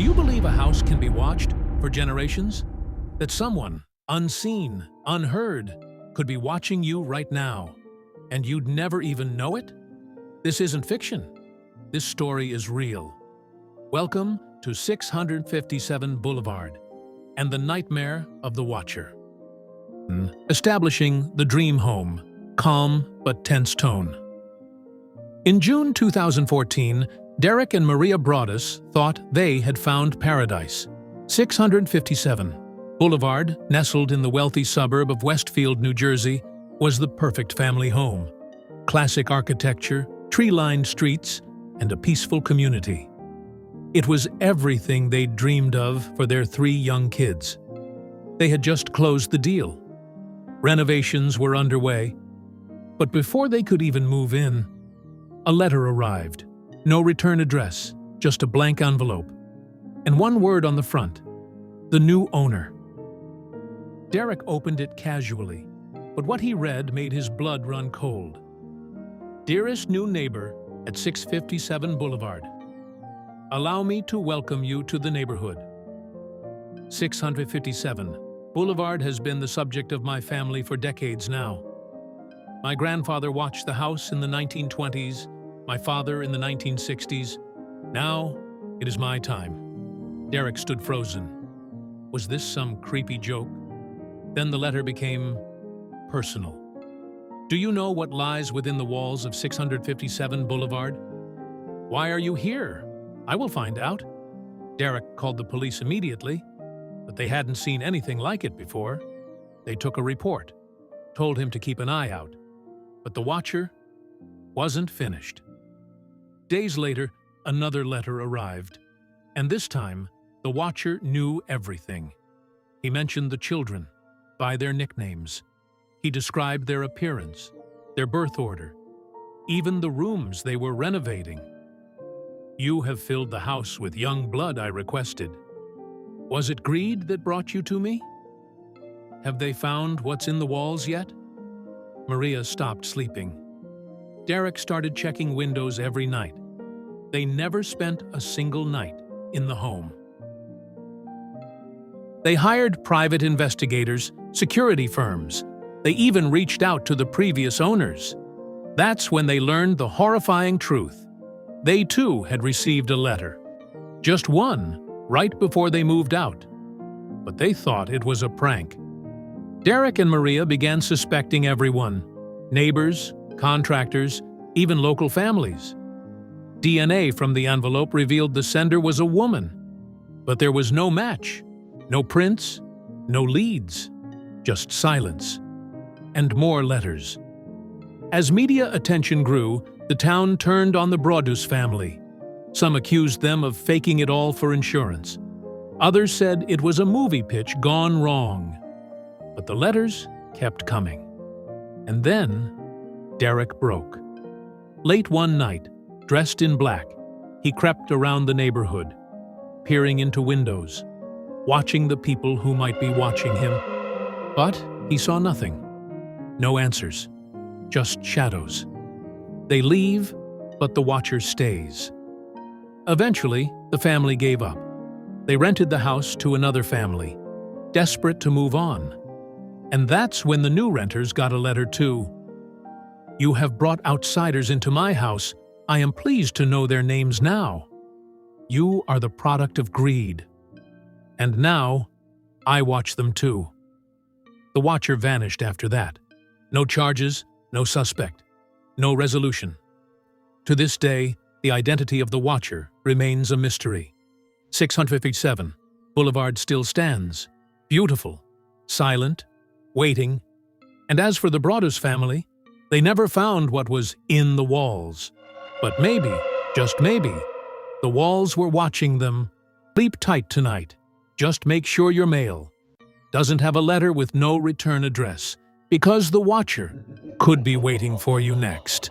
you believe a house can be watched for generations? That someone, unseen, unheard, could be watching you right now, and you'd never even know it? This isn't fiction. This story is real. Welcome to 657 Boulevard and the nightmare of the Watcher. Establishing the dream home, calm but tense tone. In June 2014, Derek and Maria Broaddus thought they had found paradise. 657 Boulevard, nestled in the wealthy suburb of Westfield, New Jersey, was the perfect family home. Classic architecture, tree-lined streets, and a peaceful community. It was everything they'd dreamed of for their 3 young kids. They had just closed the deal. Renovations were underway, but before they could even move in, a letter arrived. No return address, just a blank envelope, and one word on the front: the new owner. Derek opened it casually, but what he read made his blood run cold. Dearest new neighbor at 657 Boulevard, allow me to welcome you to the neighborhood. 657 Boulevard has been the subject of my family for decades now. My grandfather watched the house in the 1920s, my father in the 1960s. Now, it is my time. Derek stood frozen. Was this some creepy joke? Then the letter became personal. Do you know what lies within the walls of 657 Boulevard? Why are you here? I will find out. Derek called the police immediately, but they hadn't seen anything like it before. They took a report, told him to keep an eye out. But the Watcher wasn't finished. Days later, another letter arrived, and this time, the Watcher knew everything. He mentioned the children by their nicknames. He described their appearance, their birth order, even the rooms they were renovating. You have filled the house with young blood, I requested. Was it greed that brought you to me? Have they found what's in the walls yet? Maria stopped sleeping. Derek started checking windows every night. They never spent a single night in the home. They hired private investigators, security firms. They even reached out to the previous owners. That's when they learned the horrifying truth. They too had received a letter. Just one, right before they moved out. But they thought it was a prank. Derek and Maria began suspecting everyone: neighbors, contractors, even local families. DNA from the envelope revealed the sender was a woman, but there was no match, no prints, no leads, just silence. And more letters. As media attention grew, the town turned on the Broaddus family. Some accused them of faking it all for insurance. Others said it was a movie pitch gone wrong. But the letters kept coming. And then, Derek broke. Late one night, dressed in black, he crept around the neighborhood, peering into windows, watching the people who might be watching him. But he saw nothing. No answers, just shadows. They leave, but the Watcher stays. Eventually, the family gave up. They rented the house to another family, desperate to move on. And that's when the new renters got a letter too. You have brought outsiders into my house. I am pleased to know their names now. You are the product of greed. And now, I watch them too. The Watcher vanished after that. No charges, no suspect, no resolution. To this day, the identity of the Watcher remains a mystery. 657 Boulevard still stands, beautiful, silent, waiting. And as for the Broaddus family, they never found what was in the walls. But maybe, just maybe, the walls were watching them. Sleep tight tonight. Just make sure your mail doesn't have a letter with no return address, because the Watcher could be waiting for you next.